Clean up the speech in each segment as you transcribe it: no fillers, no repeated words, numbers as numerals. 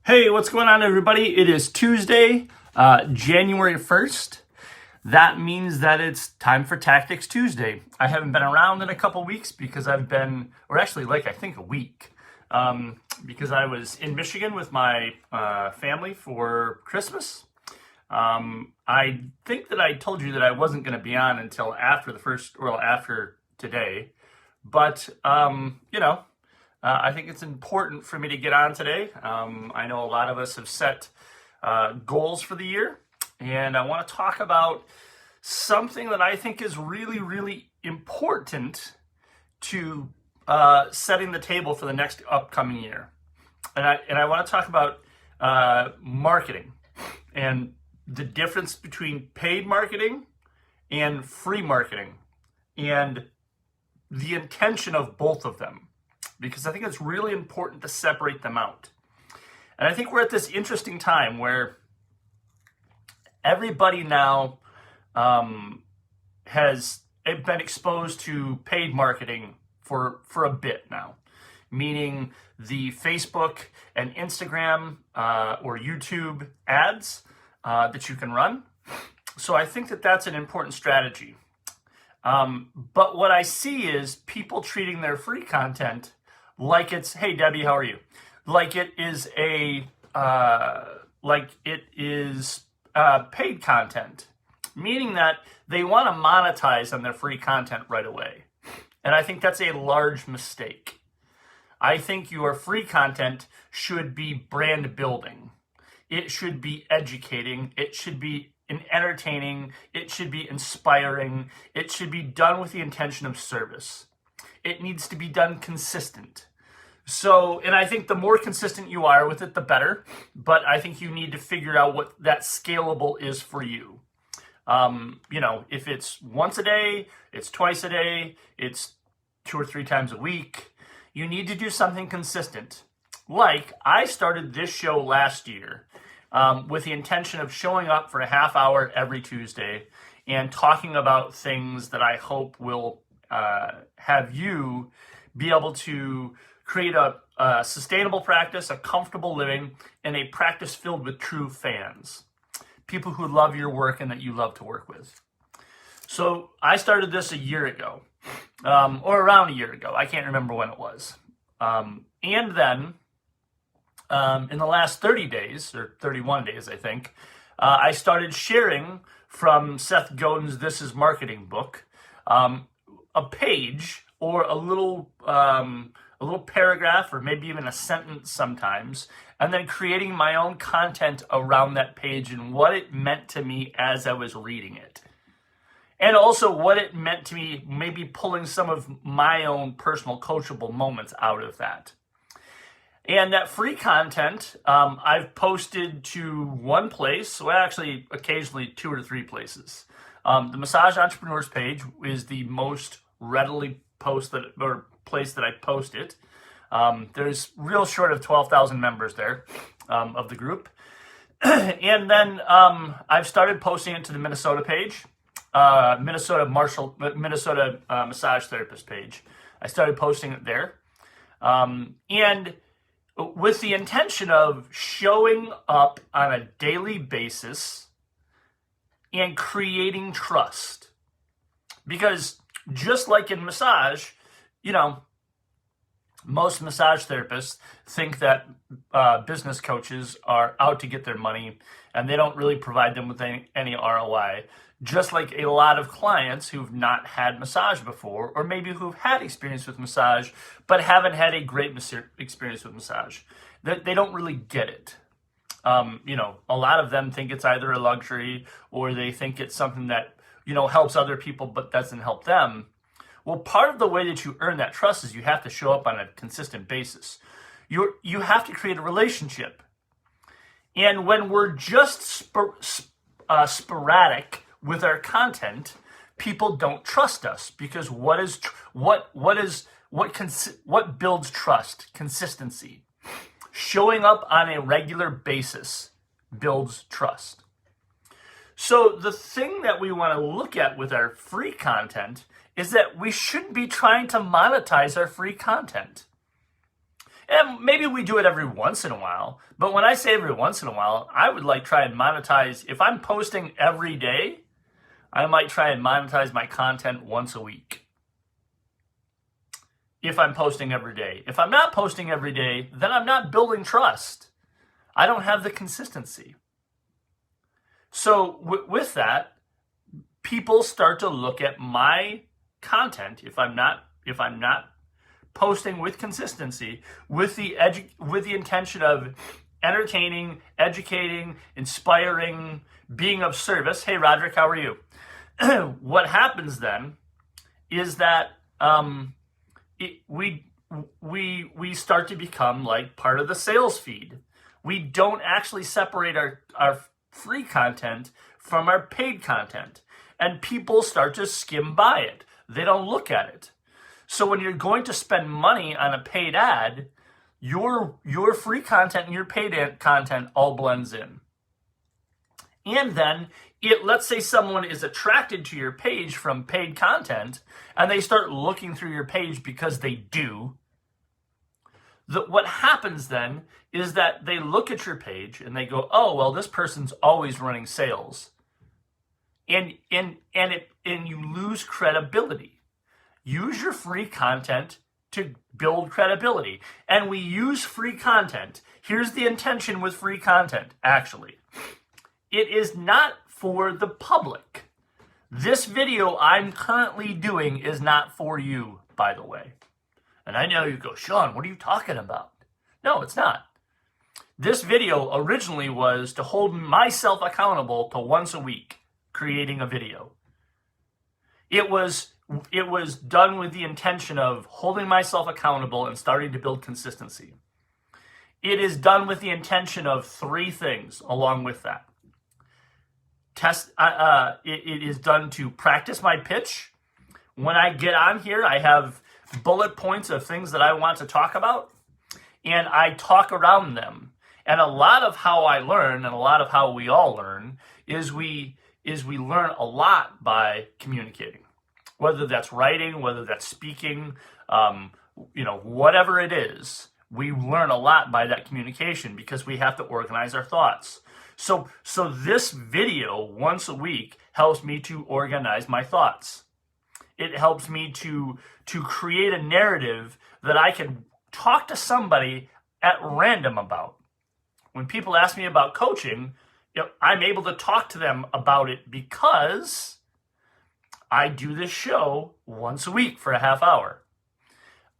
Hey, what's going on, everybody? It is Tuesday, January 1st. That means that it's time for Tactics Tuesday. I haven't been around in a couple weeks because I've been, or actually, I think a week, because I was in Michigan with my family for Christmas. I think that I told you that I wasn't going to be on until after today. But, I think it's important for me to get on today. I know a lot of us have set goals for the year, and I want to talk about something that I think is really, really important to setting the table for the next upcoming year. And I want to talk about marketing and the difference between paid marketing and free marketing and the intention of both of them, because I think it's really important to separate them out. And I think we're at this interesting time where everybody now has been exposed to paid marketing for a bit now, meaning the Facebook and Instagram or YouTube ads that you can run. So I think that that's an important strategy. But what I see is people treating their free content like it's, hey Debbie, how are you? Like it is paid content, meaning that they want to monetize on their free content right away. And I think that's a large mistake. I think your free content should be brand building. It should be educating. It should be entertaining. It should be inspiring. It should be done with the intention of service. It needs to be done consistent. So, and I think the more consistent you are with it, the better. But I think you need to figure out what that scalable is for you. If it's once a day, it's twice a day, it's 2 or 3 times a week, you need to do something consistent. Like I started this show last year with the intention of showing up for a half hour every Tuesday and talking about things that I hope will have you be able to create a sustainable practice, a comfortable living, and a practice filled with true fans. People who love your work and that you love to work with. So I started this a year ago, or around a year ago. I can't remember when it was. And then in the last 30 days, or 31 days, I think, I started sharing from Seth Godin's This Is Marketing book, a page or a little paragraph or maybe even a sentence sometimes, and then creating my own content around that page and what it meant to me as I was reading it. And also what it meant to me, maybe pulling some of my own personal coachable moments out of that. And that free content, I've posted to one place, well, actually occasionally 2 or 3 places. The Massage Entrepreneurs page is the most readily place that I post it. There's real short of 12,000 members there of the group. And then I've started posting it to the Minnesota page, Minnesota Massage Therapist page. I started posting it there. And with the intention of showing up on a daily basis and creating trust. Because just like in massage, most massage therapists think that business coaches are out to get their money and they don't really provide them with any ROI. Just like a lot of clients who've not had massage before, or maybe who've had experience with massage, but haven't had a great experience with massage. They don't really get it. A lot of them think it's either a luxury or they think it's something that, helps other people but doesn't help them. Well, part of the way that you earn that trust is you have to show up on a consistent basis. You have to create a relationship. And when we're just sporadic with our content, people don't trust us because what builds trust? Consistency. Showing up on a regular basis builds trust. So the thing that we want to look at with our free content is that we shouldn't be trying to monetize our free content. And maybe we do it every once in a while. But when I say every once in a while, I would like try and monetize. If I'm posting every day, I might try and monetize my content once a week. If I'm posting every day. If I'm not posting every day, then I'm not building trust. I don't have the consistency. So with that, people start to look at my content if I'm not posting with consistency, with the intention of entertaining, educating, inspiring, being of service. Hey, Roderick, how are you? What happens then is that we start to become like part of the sales feed. We don't actually separate our free content from our paid content, and people start to skim by it. They don't look at it. So when you're going to spend money on a paid ad, your free content and your paid content all blends in. And then let's say someone is attracted to your page from paid content and they start looking through your page because they do. What happens then is that they look at your page and they go, oh, well, this person's always running sales. And you lose credibility. Use your free content to build credibility. And we use free content. Here's the intention with free content, actually. It is not for the public. This video I'm currently doing is not for you, by the way. And I know you go, Sean, what are you talking about? No, it's not. This video originally was to hold myself accountable to once a week creating a video. It was done with the intention of holding myself accountable and starting to build consistency. It is done with the intention of three things along with that. It is done to practice my pitch. When I get on here, I have bullet points of things that I want to talk about, and I talk around them. And a lot of how I learn, and a lot of how we all learn, is we learn a lot by communicating. Whether that's writing, whether that's speaking, whatever it is, we learn a lot by that communication because we have to organize our thoughts. So this video once a week helps me to organize my thoughts. It helps me to create a narrative that I can talk to somebody at random about. When people ask me about coaching, I'm able to talk to them about it because I do this show once a week for a half hour.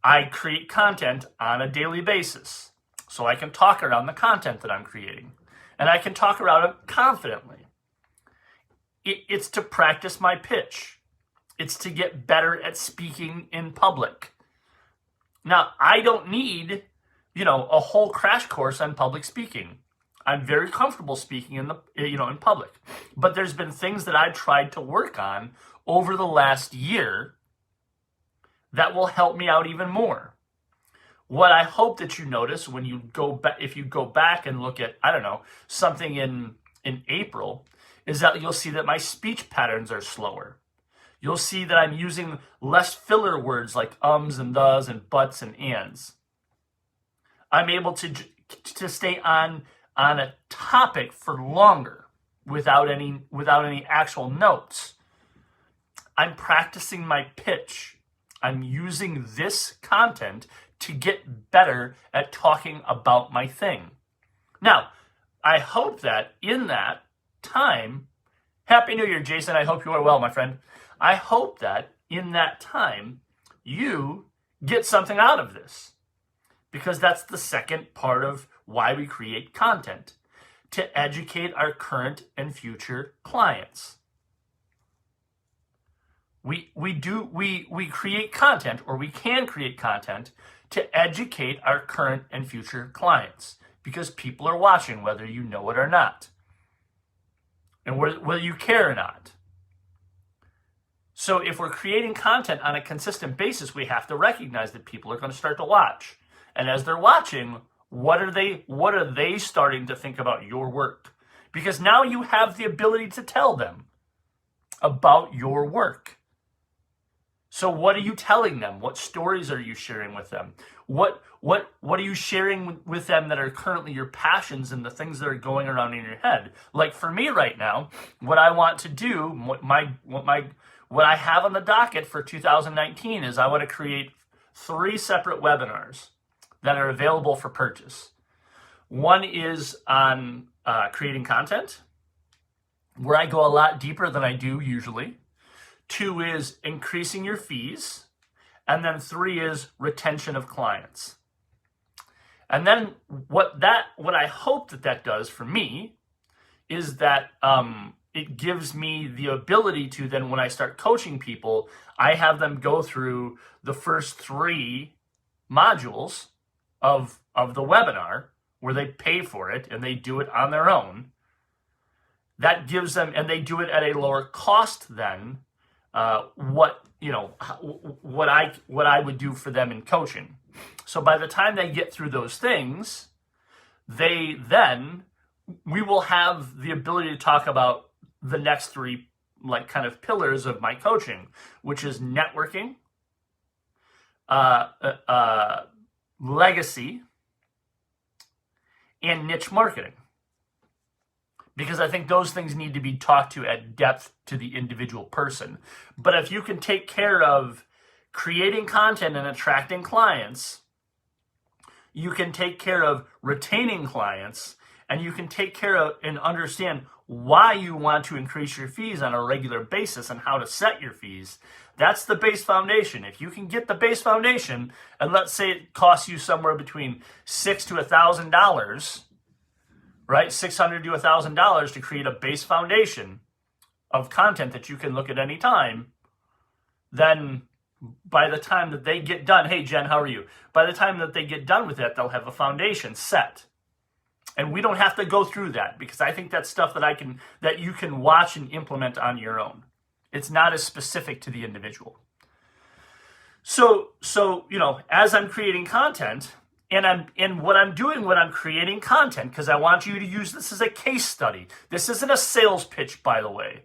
I create content on a daily basis, so I can talk around the content that I'm creating. And I can talk around it confidently. It's to practice my pitch. It's to get better at speaking in public. Now, I don't need, a whole crash course on public speaking. I'm very comfortable speaking in public. But there's been things that I've tried to work on over the last year that will help me out even more. What I hope that you notice when you go back, if you go back and look at, something in April, is that you'll see that my speech patterns are slower. You'll see that I'm using less filler words like ums and thes and buts and ands. I'm able to stay on a topic for longer without any actual notes. I'm practicing my pitch. I'm using this content to get better at talking about my thing. Now, I hope that in that time, Happy New Year, Jason. I hope you are well, my friend. I hope that in that time, you get something out of this. Because that's the second part of why we create content, to educate our current and future clients. We create content, or we can create content to educate our current and future clients because people are watching whether you know it or not, and whether you care or not. So if we're creating content on a consistent basis, we have to recognize that people are going to start to watch. And as they're watching, what are they starting to think about your work? Because now you have the ability to tell them about your work. So what are you telling them? What stories are you sharing with them? What are you sharing with them that are currently your passions and the things that are going around in your head? Like for me right now, what I want to do, what I have on the docket for 2019 is I want to create 3 separate webinars that are available for purchase. One is on creating content, where I go a lot deeper than I do usually. 2 is increasing your fees. And then 3 is retention of clients. And then what I hope that does for me is that it gives me the ability to then, when I start coaching people, I have them go through the first 3 modules of the webinar where they pay for it and they do it on their own. That gives them, and they do it at a lower cost than what I would do for them in coaching. So by the time they get through those things, we will have the ability to talk about the next 3 like kind of pillars of my coaching, which is networking, legacy, and niche marketing. Because I think those things need to be talked to at depth to the individual person. But if you can take care of creating content and attracting clients, you can take care of retaining clients, and you can take care of and understand why you want to increase your fees on a regular basis and how to set your fees. That's the base foundation. If you can get the base foundation, and let's say it costs you somewhere between $600 to $1,000, right? $600 to $1,000 to create a base foundation of content that you can look at any time, then by the time that they get done, hey, Jen, how are you? By the time that they get done with that, they'll have a foundation set. And we don't have to go through that, because I think that's stuff that you can watch and implement on your own. It's not as specific to the individual. So as I'm creating content, and what I'm doing when I'm creating content, because I want you to use this as a case study. This isn't a sales pitch, by the way.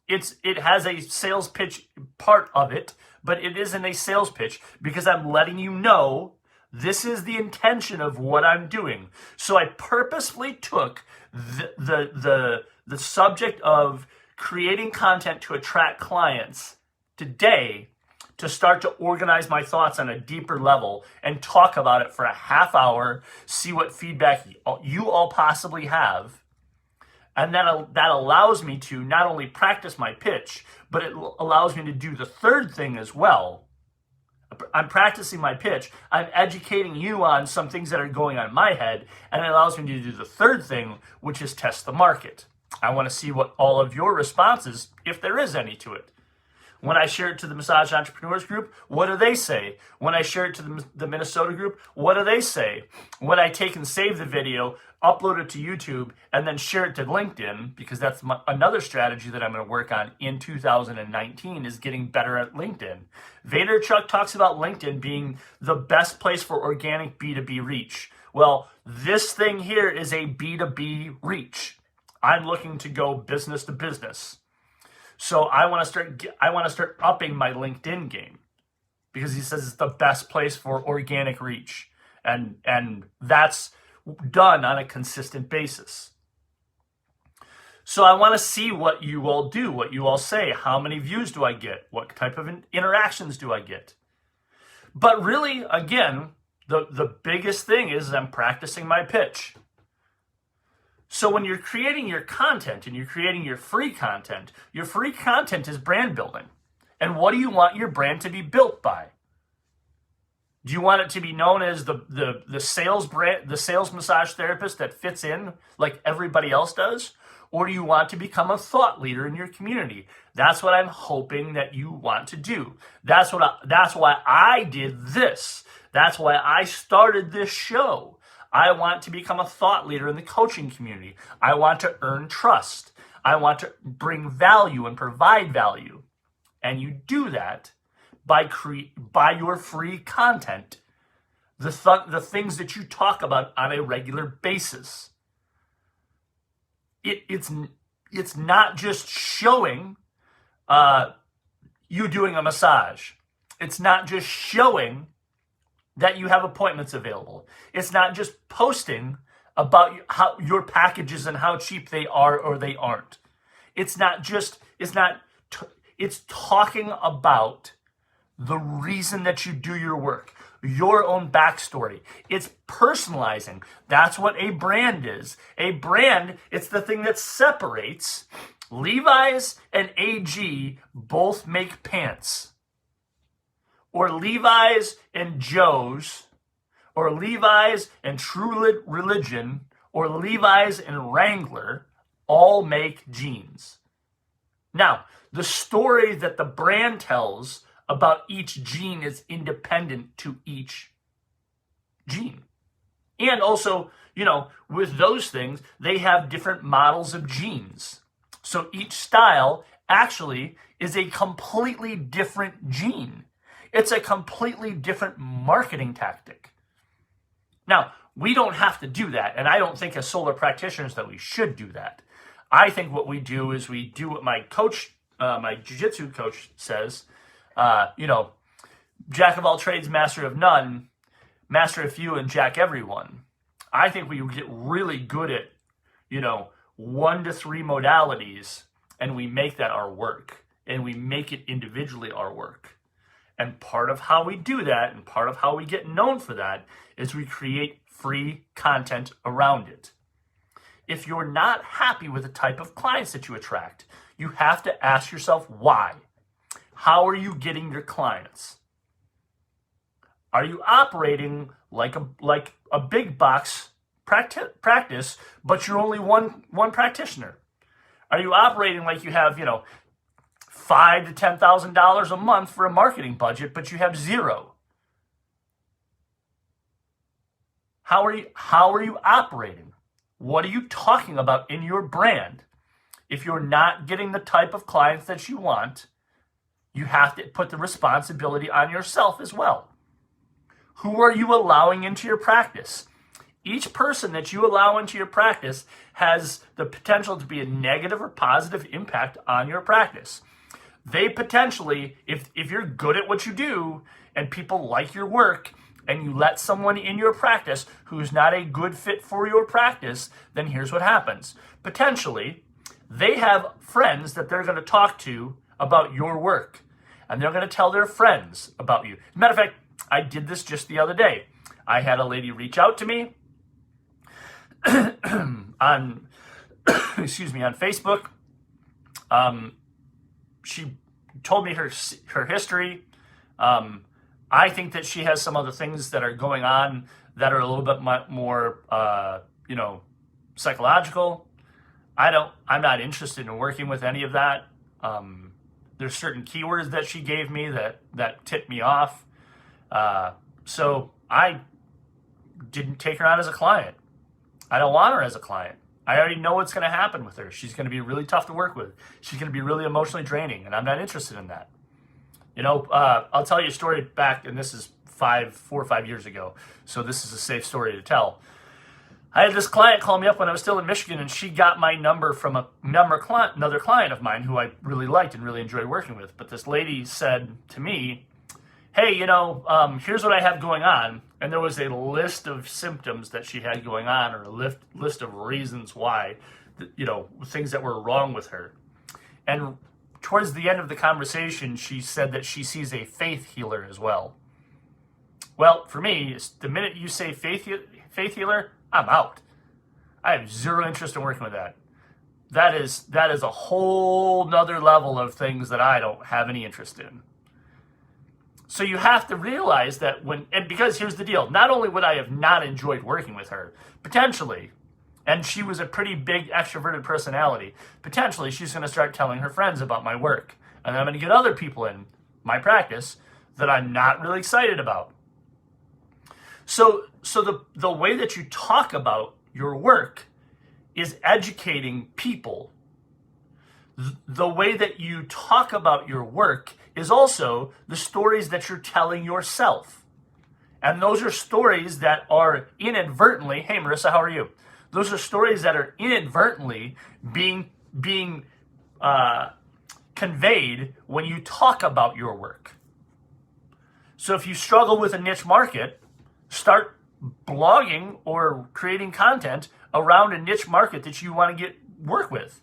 It has a sales pitch part of it, but it isn't a sales pitch, because I'm letting you know this is the intention of what I'm doing. So I purposefully took the subject of creating content to attract clients today to start to organize my thoughts on a deeper level and talk about it for a half hour, see what feedback you all possibly have. And that allows me to not only practice my pitch, but it allows me to do the third thing as well. I'm practicing my pitch. I'm educating you on some things that are going on in my head, and it allows me to do the third thing, which is test the market. I want to see what all of your responses, if there is any to it. When I share it to the Massage Entrepreneurs group, what do they say? When I share it to the Minnesota group, what do they say? When I take and save the video, upload it to YouTube, and then share it to LinkedIn, because that's another strategy that I'm going to work on in 2019, is getting better at LinkedIn. Vaynerchuk talks about LinkedIn being the best place for organic B2B reach. Well, this thing here is a B2B reach. I'm looking to go business to business. So I want to start upping my LinkedIn game, because he says it's the best place for organic reach, and that's done on a consistent basis. So I want to see what you all do, what you all say. How many views do I get? What type of interactions do I get? But really, again, the biggest thing is I'm practicing my pitch. So when you're creating your content and you're creating your free content is brand building. And what do you want your brand to be built by? Do you want it to be known as the sales brand, the sales massage therapist that fits in like everybody else does? Or do you want to become a thought leader in your community? That's what I'm hoping that you want to do. That's why I did this. That's why I started this show. I want to become a thought leader in the coaching community. I want to earn trust. I want to bring value and provide value. And you do that by your free content, the things that you talk about on a regular basis. It's not just showing you doing a massage. It's not just showing that you have appointments available. It's not just posting about how your packages and how cheap they are or they aren't. It's talking about the reason that you do your work, your own backstory. It's personalizing. That's what a brand is. A brand, it's the thing that separates Levi's and AG both make pants. Or Levi's and Joe's, or Levi's and True Religion, or Levi's and Wrangler all make jeans. Now, the story that the brand tells about each jean is independent to each jean. And also, with those things, they have different models of jeans. So each style actually is a completely different jean. It's a completely different marketing tactic. Now, we don't have to do that, and I don't think as solar practitioners that we should do that. I think what we do is we do what my coach, my jiu-jitsu coach says, jack of all trades, master of none, master of few, and jack everyone. I think we get really good at, 1 to 3 modalities, and we make that our work, and we make it individually our work. And part of how we do that, and part of how we get known for that, is we create free content around it. If you're not happy with the type of clients that you attract, you have to ask yourself why. How are you getting your clients? Are you operating like a big box practice, but you're only one practitioner? Are you operating like you have, $5,000 to $10,000 a month for a marketing budget, but you have zero? How are you operating? What are you talking about in your brand? If you're not getting the type of clients that you want, you have to put the responsibility on yourself as well. Who are you allowing into your practice? Each person that you allow into your practice has the potential to be a negative or positive impact on your practice. They potentially, if you're good at what you do and people like your work, and you let someone in your practice who's not a good fit for your practice, then here's what happens. Potentially, they have friends that they're going to talk to about your work, and they're going to tell their friends about you. As a matter of fact, I did this just the other day. I had a lady reach out to me on Facebook. She told me her history. I think that she has some other things that are going on that are a little bit more, psychological. I'm not interested in working with any of that. There's certain keywords that she gave me that tipped me off. So I didn't take her on as a client. I don't want her as a client. I already know what's going to happen with her. She's going to be really tough to work with. She's going to be really emotionally draining, and I'm not interested in that. I'll tell you a story back, and this is 4 or 5 years ago, so this is a safe story to tell. I had this client call me up when I was still in Michigan, and she got my number from another client of mine who I really liked and really enjoyed working with. But this lady said to me, hey, here's what I have going on. And there was a list of symptoms that she had going on, or a list of reasons why, things that were wrong with her. And towards the end of the conversation, she said that she sees a faith healer as well. Well, for me, the minute you say faith healer, I'm out. I have zero interest in working with that. That is a whole nother level of things that I don't have any interest in. So you have to realize that because here's the deal, not only would I have not enjoyed working with her, potentially, and she was a pretty big extroverted personality, potentially she's going to start telling her friends about my work. And then I'm going to get other people in my practice that I'm not really excited about. So the way that you talk about your work is educating people. The way that you talk about your work is also the stories that you're telling yourself. And those are stories that are inadvertently, hey Marissa, how are you? Those are stories that are inadvertently being conveyed when you talk about your work. So if you struggle with a niche market, start blogging or creating content around a niche market that you want to work with.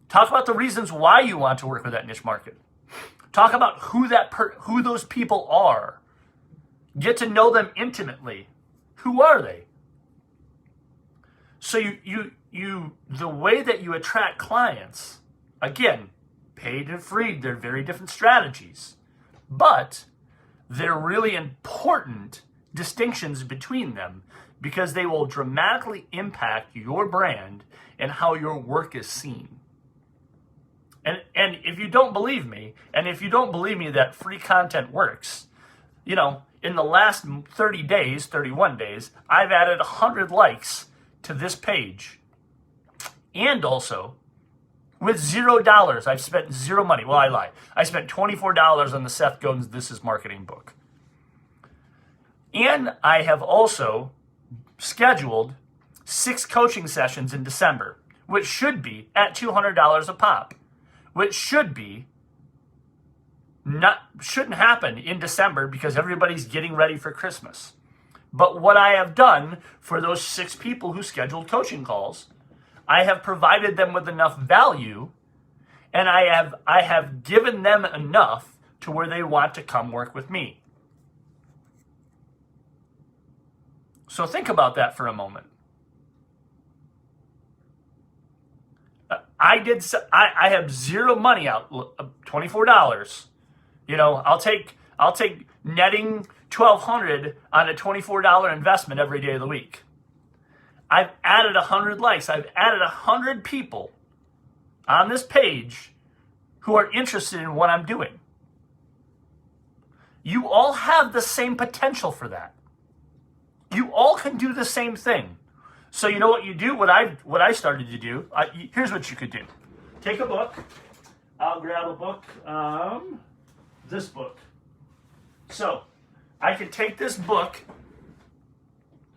Talk about the reasons why you want to work with that niche market. Talk about who those people are. Get to know them intimately. Who are they? So the way that you attract clients, again, paid and free, they're very different strategies, but they're really important distinctions between them because they will dramatically impact your brand and how your work is seen. And if you don't believe me, and if you don't believe me that free content works, in the last 30 days, 31 days, I've added 100 likes to this page. And also, with $0, I've spent zero money. Well, I lie. I spent $24 on the Seth Godin's This Is Marketing book. And I have also scheduled 6 coaching sessions in December, which should be at $200 a pop. Which shouldn't happen in December because everybody's getting ready for Christmas. But what I have done for those 6 people who scheduled coaching calls, I have provided them with enough value, and I have given them enough to where they want to come work with me. So think about that for a moment. I have zero money out, $24. I'll take netting $1,200 on a $24 investment every day of the week. I've added 100 likes. I've added 100 people on this page who are interested in what I'm doing. You all have the same potential for that. You all can do the same thing. So you know what you do? What I started to do. Here's what you could do. Take a book. I'll grab a book. This book. So I could take this book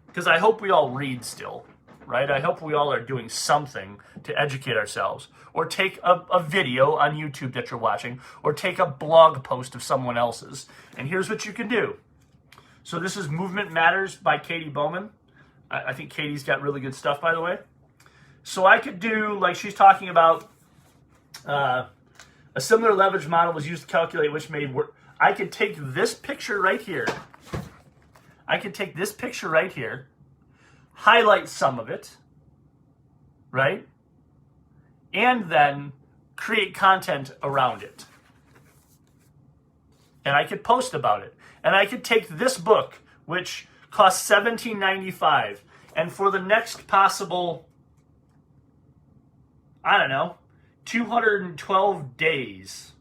because I hope we all read still, right? I hope we all are doing something to educate ourselves, or take a video on YouTube that you're watching, or take a blog post of someone else's. And here's what you can do. So this is Movement Matters by Katie Bowman. I think Katie's got really good stuff, by the way. So I could do, like she's talking about, a similar leverage model was used to calculate which made work. I could take this picture right here. Highlight some of it, right? And then create content around it. And I could post about it. And I could take this book, which costs $17.95, and for the next possible, 212 days,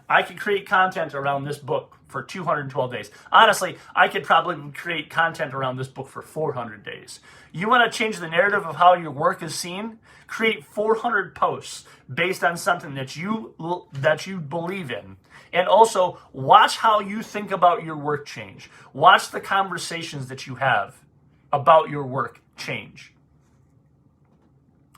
I could create content around this book for 212 days. Honestly, I could probably create content around this book for 400 days. You want to change the narrative of how your work is seen? Create 400 posts based on something that you believe in. And also, watch how you think about your work change. Watch the conversations that you have about your work change.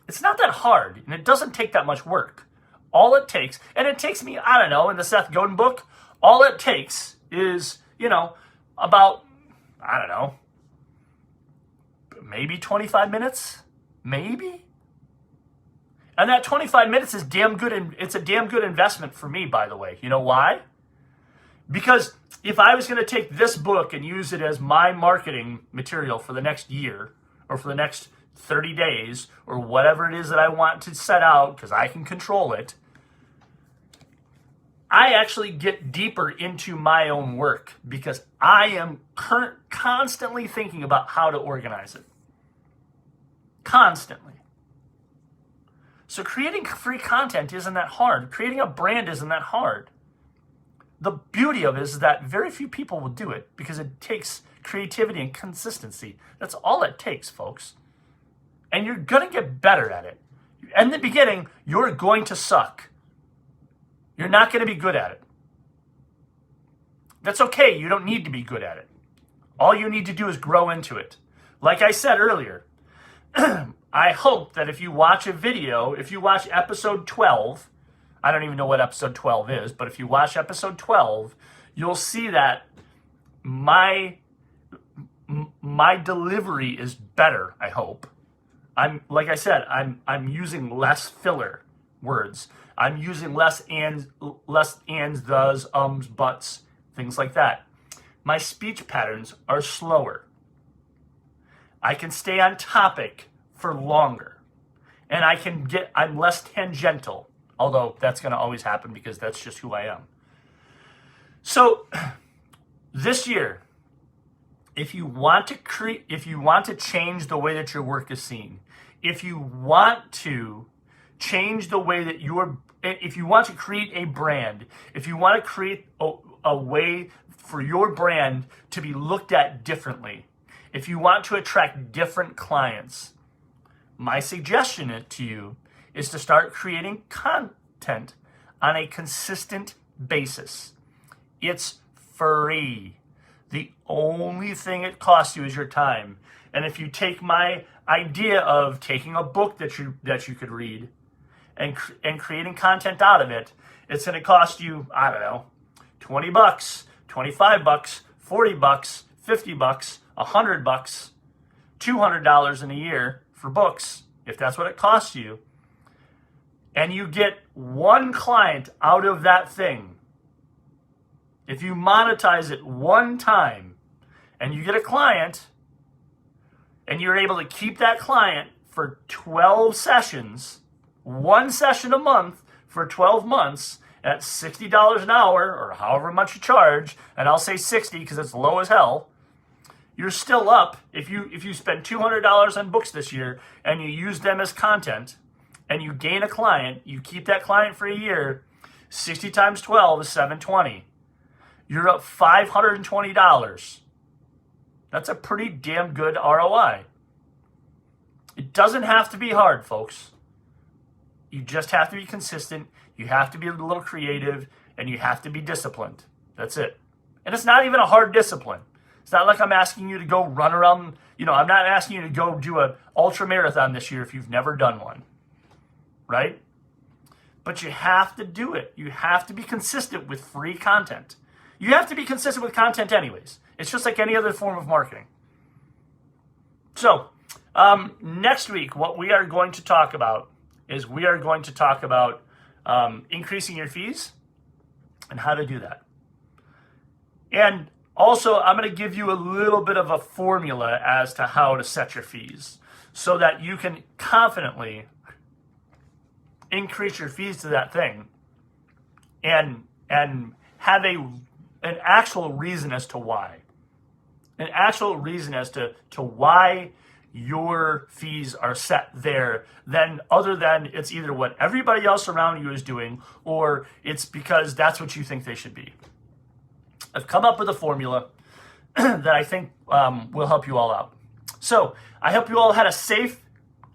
It's not that hard, and it doesn't take that much work. All it takes, and it takes me, in the Seth Godin book, all it takes is, about, maybe 25 minutes, maybe? And that 25 minutes is damn good, and it's a damn good investment for me, by the way. You know why? Because if I was going to take this book and use it as my marketing material for the next year, or for the next 30 days, or whatever it is that I want to set out, because I can control it, I actually get deeper into my own work because I am constantly thinking about how to organize it. Constantly. So creating free content isn't that hard. Creating a brand isn't that hard. The beauty of it is that very few people will do it because it takes creativity and consistency. That's all it takes, folks. And you're going to get better at it. In the beginning, you're going to suck. You're not going to be good at it. That's okay. You don't need to be good at it. All you need to do is grow into it. Like I said earlier, I hope that if you watch a video, if you watch episode 12, I don't even know what episode 12 is, but if you watch episode 12, you'll see that my delivery is better, I hope. Like I said, I'm using less filler words. I'm using less ands, thes, ums, buts, things like that. My speech patterns are slower. I can stay on topic for longer. And I'm less tangential, although that's going to always happen because that's just who I am. So this year, if you want to change the way that your work is seen, if you want to change the way that if you want to create a brand, if you want to create a way for your brand to be looked at differently, if you want to attract different clients, my suggestion to you is to start creating content on a consistent basis. It's free. The only thing it costs you is your time. And if you take my idea of taking a book that you could read and creating content out of it, it's going to cost you, I don't know, $20, $25, $40, $50, $100, $200 in a year for books, if that's what it costs you, and you get one client out of that thing. If you monetize it one time and you get a client and you're able to keep that client for 12 sessions, one session a month for 12 months at $60 an hour or however much you charge, and I'll say 60 because it's low as hell, you're still up. If you spend $200 on books this year and you use them as content and you gain a client, you keep that client for a year, 60 times 12 is $720. You're up $520. That's a pretty damn good ROI. It doesn't have to be hard, folks. You just have to be consistent. You have to be a little creative, and you have to be disciplined. That's it. And it's not even a hard discipline. It's not like I'm asking you to go run around. I'm not asking you to go do an ultra marathon this year if you've never done one, right? But you have to do it. You have to be consistent with free content. You have to be consistent with content anyways. It's just like any other form of marketing. So, next week, what we are going to talk about is increasing your fees and how to do that. And also, I'm going to give you a little bit of a formula as to how to set your fees so that you can confidently increase your fees to that thing and have an actual reason as to why. An actual reason as to why your fees are set there, other than it's either what everybody else around you is doing or it's because that's what you think they should be. I've come up with a formula that I think will help you all out. So I hope you all had a safe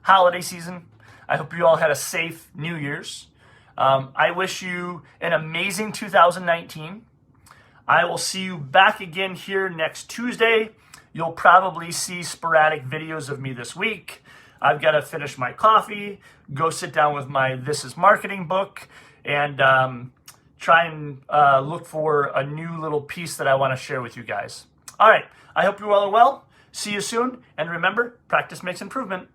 holiday season. I hope you all had a safe New Year's. I wish you an amazing 2019. I will see you back again here next Tuesday. You'll probably see sporadic videos of me this week. I've got to finish my coffee, go sit down with my This Is Marketing book, and try and look for a new little piece that I want to share with you guys. All right. I hope you all are well. See you soon. And remember, practice makes improvement.